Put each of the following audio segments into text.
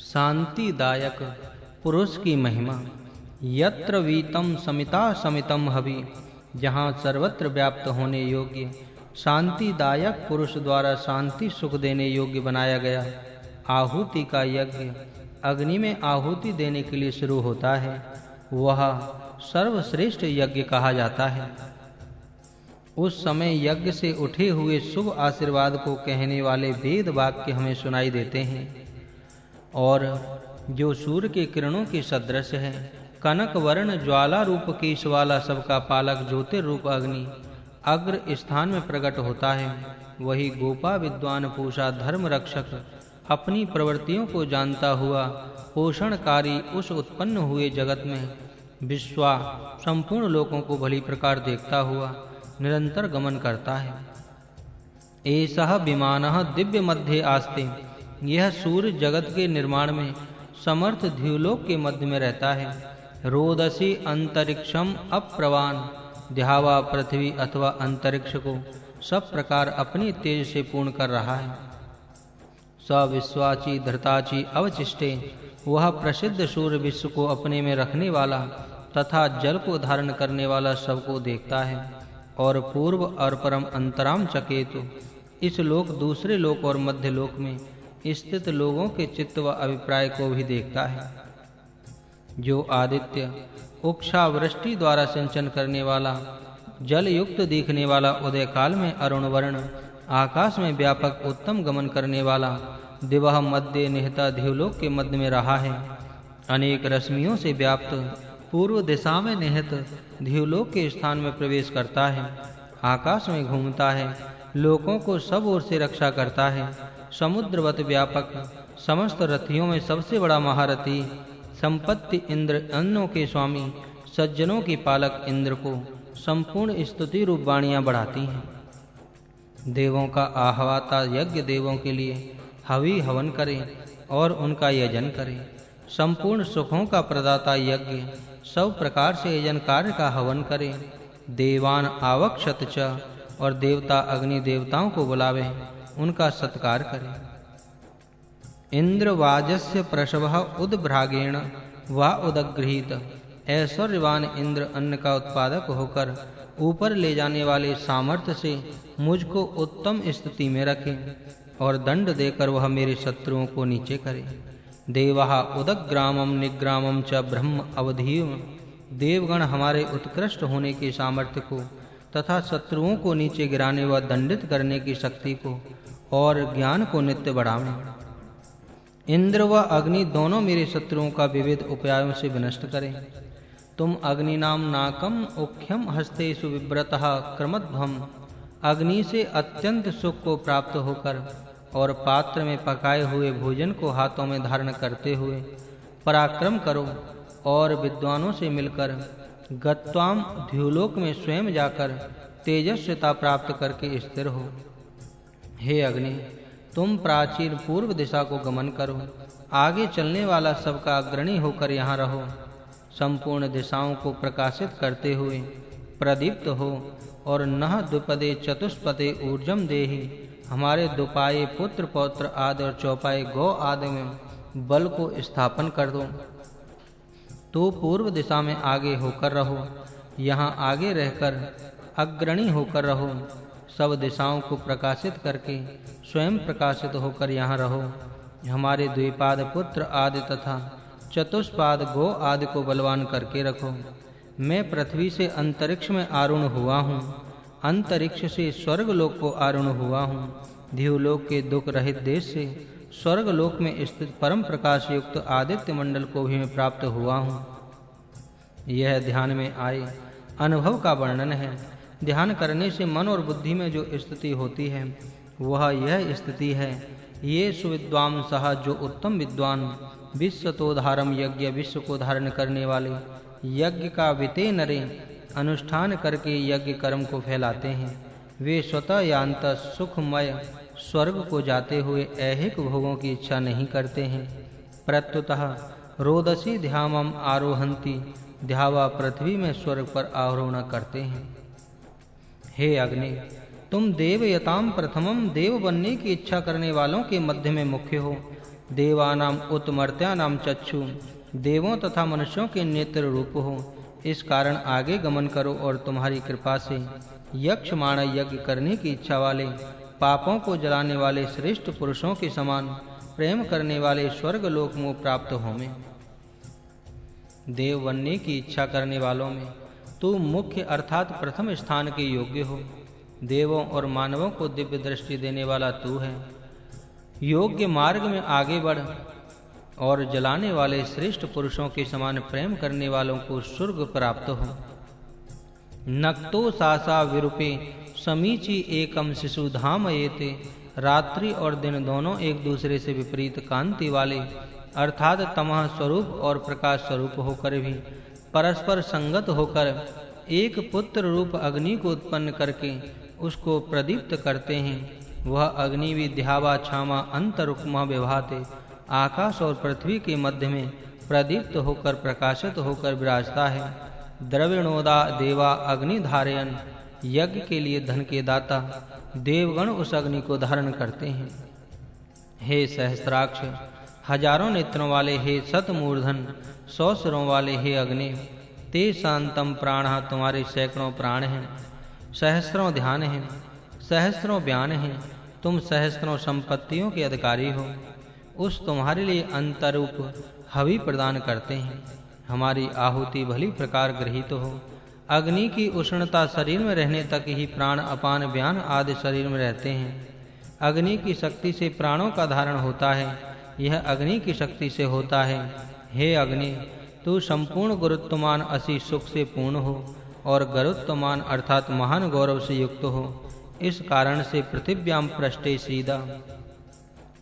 शांतिदायक पुरुष की महिमा। यत्र वीतम समिता समितम हवि, जहाँ सर्वत्र व्याप्त होने योग्य शांतिदायक पुरुष द्वारा शांति सुख देने योग्य बनाया गया आहुति का यज्ञ अग्नि में आहुति देने के लिए शुरू होता है, वह सर्वश्रेष्ठ यज्ञ कहा जाता है। उस समय यज्ञ से उठे हुए शुभ आशीर्वाद को कहने वाले वेद वाक्य हमें सुनाई देते हैं, और जो सूर्य के किरणों के सदृश है, कनक वर्ण ज्वाला रूप केश वाला सबका पालक ज्योतिर्रूप अग्नि अग्र स्थान में प्रकट होता है, वही गोपा विद्वान पूषा धर्म रक्षक अपनी प्रवृत्तियों को जानता हुआ पोषणकारी उस उत्पन्न हुए जगत में विश्वा संपूर्ण लोकों को भली प्रकार देखता हुआ निरंतर गमन करता है। एषः विमानः दिव्य मध्ये आस्ते, यह सूर्य जगत के निर्माण में समर्थ द्युलोक के मध्य में रहता है। रोदसी अंतरिक्षम अप्रवान, द्यावा पृथ्वी अथवा अंतरिक्ष को सब प्रकार अपनी तेज से पूर्ण कर रहा है। स विश्वाची धृताची अवचिष्टे, वह प्रसिद्ध सूर्य विश्व को अपने में रखने वाला तथा जल को धारण करने वाला सबको देखता है, और पूर्व और परम अंतराम चकेतु इस लोक दूसरे लोक और मध्य लोक में स्थित लोगों के चित्त व अभिप्राय को भी देखता है। जो आदित्य उक्षा वृष्टि द्वारा सिंचन करने वाला, जल युक्त दिखने वाला, उदय काल में अरुण वर्ण, आकाश में व्यापक उत्तम गमन करने वाला, दिवह मध्य निहिता ध्युलोक के मध्य में रहा है, अनेक रश्मियों से व्याप्त पूर्व दिशा में निहित ध्युलोक के स्थान में प्रवेश करता है, आकाश में घूमता है, लोकों को सब ओर से रक्षा करता है, समुद्रवत व्यापक, समस्त रथियों में सबसे बड़ा महारथी, संपत्ति इंद्र, अन्नों के स्वामी, सज्जनों के पालक इंद्र को संपूर्ण स्तुति रूप वाणियां बढ़ाती हैं। देवों का आहवाता यज्ञ देवों के लिए हवि हवन करे और उनका यजन करे। संपूर्ण सुखों का प्रदाता यज्ञ सब प्रकार से यजन कार्य का हवन करे। देवान आवक्षत च, और देवता अग्नि देवताओं को बुलावे, उनका सत्कार करे। इंद्र वाजस्य प्रसवः उद्भ्रागेण वा उदगृहीत, ऐश्वर्यवान इंद्र अन्न का उत्पादक होकर ऊपर ले जाने वाले सामर्थ्य से मुझको उत्तम स्थिति में रखे, और दंड देकर वह मेरे शत्रुओं को नीचे करे। देवः उदग्रामम निग्रामम च ब्रह्म अवधीम, देवगण हमारे उत्कृष्ट होने के सामर्थ्य को तथा शत्रुओं को नीचे गिराने व दंडित करने की शक्ति को और ज्ञान को नित्य बढ़ावें। इंद्र व अग्नि दोनों मेरे शत्रुओं का विविध उपायों से विनष्ट करें। तुम अग्नि नाम नाकम उख्यम हस्तेषु विव्रतः क्रमध्वम, अग्नि से अत्यंत सुख को प्राप्त होकर और पात्र में पकाए हुए भोजन को हाथों में धारण करते हुए पराक्रम करो, और विद्वानों से मिलकर गत्वाम ध्युलोक में स्वयं जाकर तेजस्विता प्राप्त करके स्थिर हो। हे अग्नि, तुम प्राचीन पूर्व दिशा को गमन करो, आगे चलने वाला सबका अग्रणी होकर यहाँ रहो। संपूर्ण दिशाओं को प्रकाशित करते हुए प्रदीप्त हो, और नह द्विपदे चतुष्पदे ऊर्जम देहि, हमारे दुपाये पुत्र पौत्र आदि और चौपाये गौ आदि में बल को स्थापन कर दो। तो पूर्व दिशा में आगे होकर रहो, यहाँ आगे रहकर अग्रणी होकर रहो। सब दिशाओं को प्रकाशित करके स्वयं प्रकाशित होकर यहाँ रहो। हमारे द्विपाद पुत्र आदि तथा चतुष्पाद गो आदि को बलवान करके रखो। मैं पृथ्वी से अंतरिक्ष में आरूढ़ हुआ हूँ, अंतरिक्ष से स्वर्गलोक को आरूढ़ हुआ हूँ, ध्युलोक के दुख रहित देश से स्वर्गलोक में स्थित परम प्रकाश युक्त आदित्य मंडल को भी मैं प्राप्त हुआ हूँ। यह ध्यान में आए अनुभव का वर्णन है। ध्यान करने से मन और बुद्धि में जो स्थिति होती है वह यह स्थिति है। ये सुविद्वांसः, जो उत्तम विद्वान, विश्वतोधारम यज्ञ, विश्व को धारण करने वाले यज्ञ का विते नरे अनुष्ठान करके यज्ञ कर्म को फैलाते हैं, वे स्वतः यान्त सुखमय स्वर्ग को जाते हुए ऐहिक भोगों की इच्छा नहीं करते हैं। प्रत्युतः रोदसी ध्यामम आरोहंती, ध्यावा पृथ्वी में स्वर्ग पर आरोहण करते हैं। हे अग्नि, तुम देवयताम प्रथमम, देव बनने की इच्छा करने वालों के मध्य में मुख्य हो, देवानाम उत मर्त्यानाम चक्षु, देवों तथा मनुष्यों के नेत्र रूप हो। इस कारण आगे गमन करो और तुम्हारी कृपा से यक्षमाण यज्ञ करने की इच्छा वाले, पापों को जलाने वाले श्रेष्ठ पुरुषों के समान प्रेम करने वाले स्वर्ग लोक मोह प्राप्त होमें। देव बनने की इच्छा करने वालों में तू मुख्य अर्थात प्रथम स्थान के योग्य हो। देवों और मानवों को दिव्य दृष्टि देने वाला तू है। योग्य मार्ग में आगे बढ़ और जलाने वाले श्रेष्ठ पुरुषों के समान प्रेम करने वालों को स्वर्ग प्राप्त हो। नक्तो सासा विरूपे समीची एकम शिशु धाम एते। रात्रि और दिन दोनों एक दूसरे से विपरीत कांति वाले अर्थात तमः स्वरूप और प्रकाश स्वरूप होकर भी परस्पर संगत होकर एक पुत्र रूप अग्नि को उत्पन्न करके उसको प्रदीप्त करते हैं। वह अग्नि भी ध्यावा क्षामा अंतरुक्मा विभाते, आकाश और पृथ्वी के मध्य में प्रदीप्त होकर प्रकाशित होकर विराजता है। द्रविणोदा देवा अग्नि धारयन, यज्ञ के लिए धन के दाता देवगण उस अग्नि को धारण करते हैं। हे सहस्त्राक्ष, हजारों नेत्रों वाले, हे शतमूर्धन, 100 सिरों वाले, हे अग्नि, ते शांतम प्राणः, तुम्हारे सैकड़ों प्राण हैं, सहस्त्रों ध्यान हैं, सहस्त्रों ज्ञान हैं, तुम सहस्त्रों संपत्तियों के अधिकारी हो। उस तुम्हारे लिए अंतरूप हवि प्रदान करते हैं। हमारी आहुति भली प्रकार गृहीत हो। अग्नि की उष्णता शरीर में रहने तक ही प्राण अपान व्यान आदि शरीर में रहते हैं। अग्नि की शक्ति से प्राणों का धारण होता है, यह अग्नि की शक्ति से होता है। हे अग्नि, तू संपूर्ण गुरुत्वमान असी सुख से पूर्ण हो और गरुत्वमान अर्थात महान गौरव से युक्त हो। इस कारण से पृथिव्याम पृष्ठे सीधा,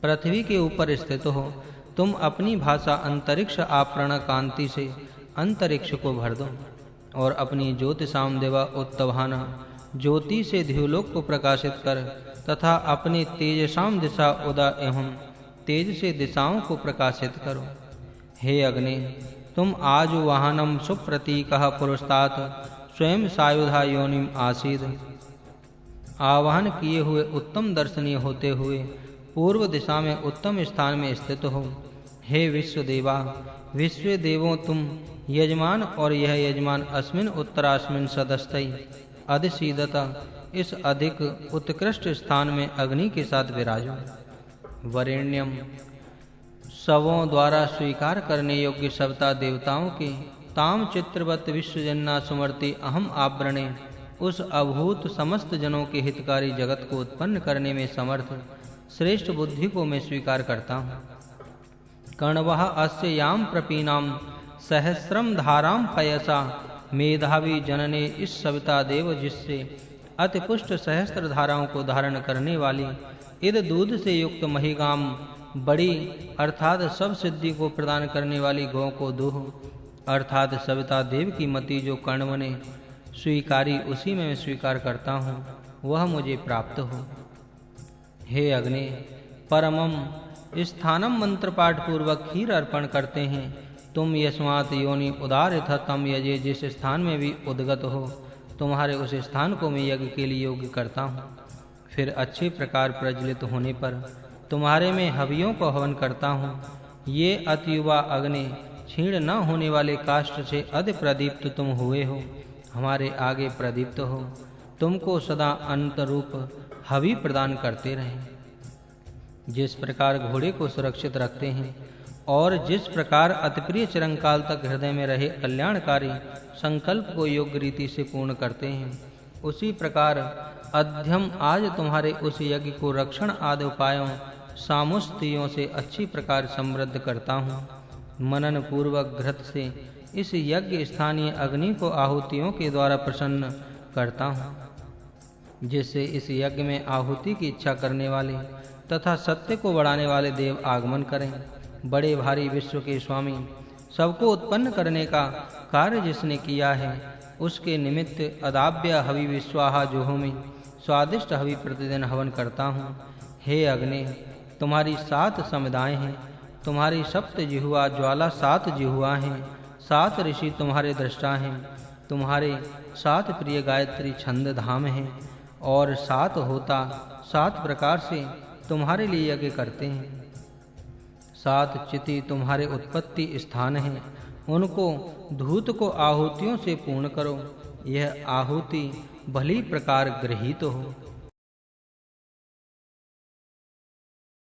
पृथ्वी के ऊपर स्थित हो। तुम अपनी भाषा अंतरिक्ष आपरण कांति से अंतरिक्ष को भर दो और अपनी ज्योतिषाम देवा उत्तभाना, ज्योति से द्युलोक को प्रकाशित कर तथा अपने तेजसाम दिशा उदा एवं तेज से दिशाओं को प्रकाशित करो। हे अग्नि, तुम आज वाहनम सुप्रतीकः पुरुषतात स्वयं सायुधा योनिम आसीद। आवाहन किए हुए उत्तम दर्शनीय होते हुए पूर्व दिशा में उत्तम स्थान में स्थित हो। हे विश्वदेवा, विश्व देवों, तुम यजमान और यह यजमान अस्मिन उत्तरास्मिन सदस्तै अधिसीदता, इस अधिक उत्कृष्ट स्थान में अग्नि के साथ विराजो। वरेण्यम, शवों द्वारा स्वीकार करने योग्य सवता देवताओं के ताम चित्रवत विश्वजन्ना सुमर्ति अहम आवरणे, उस अभूत समस्त जनों के हितकारी जगत को उत्पन्न करने में समर्थ श्रेष्ठ बुद्धि को मैं स्वीकार करता हूँ। कर्णवः अस्य याम प्रपीनाम सहस्रम धाराम पयसा, मेधावी जनने, इस सविता देव जिससे अति पुष्ट सहस्त्र धाराओं को धारण करने वाली इद दूध से युक्त महिगाम, बड़ी अर्थात सब सिद्धि को प्रदान करने वाली गौ को दूह, अर्थात सविता देव की मति जो कर्णव ने स्वीकारी उसी में मैं स्वीकार करता हूँ, वह मुझे प्राप्त हो। हे अग्नि, परमम स्थानम मंत्र पाठ पूर्वक खीर अर्पण करते हैं। तुम यस्मात् योनि उदारिथ तम यजे, जिस स्थान में भी उद्गत हो तुम्हारे उस स्थान को मैं यज्ञ के लिए योग्य करता हूँ। फिर अच्छे प्रकार प्रज्वलित होने पर तुम्हारे में हवियों को हवन करता हूँ। ये अतियुवा अग्नि, क्षीण न होने वाले काष्ठ से अति प्रदीप्त तुम हुए हो, हमारे आगे प्रदीप्त हो। तुमको सदा अनंत रूप हवि प्रदान करते रहें। जिस प्रकार घोड़े को सुरक्षित रखते हैं और जिस प्रकार अतिप्रिय चिरंकाल तक हृदय में रहे कल्याणकारी संकल्प को योग्य रीति से पूर्ण करते हैं, उसी प्रकार अध्यम आज तुम्हारे उस यज्ञ को रक्षण आदि उपायों सामुस्तियों से अच्छी प्रकार समृद्ध करता हूँ। मनन पूर्वक घृत से इस यज्ञ स्थानीय अग्नि को आहुतियों के द्वारा प्रसन्न करता हूँ, जिससे इस यज्ञ में आहुति की इच्छा करने वाले तथा सत्य को बढ़ाने वाले देव आगमन करें। बड़े भारी विश्व के स्वामी, सबको उत्पन्न करने का कार्य जिसने किया है, उसके निमित्त अदाव्य हवि विश्वाहा जुहोमि, स्वादिष्ट हवि प्रतिदिन हवन करता हूँ। हे अग्नि, तुम्हारी 7 समुदाय हैं, तुम्हारी सप्त जिह्वा ज्वाला 7 जिह्वा हैं, 7 ऋषि तुम्हारे दृष्टा हैं, तुम्हारे 7 प्रिय गायत्री छंद धाम हैं और 7 होता 7 प्रकार से तुम्हारे लिए यज्ञ करते हैं। सात चिति तुम्हारे उत्पत्ति स्थान हैं, उनको धूत को आहुतियों से पूर्ण करो। यह आहुति भली प्रकार गृहीत हो।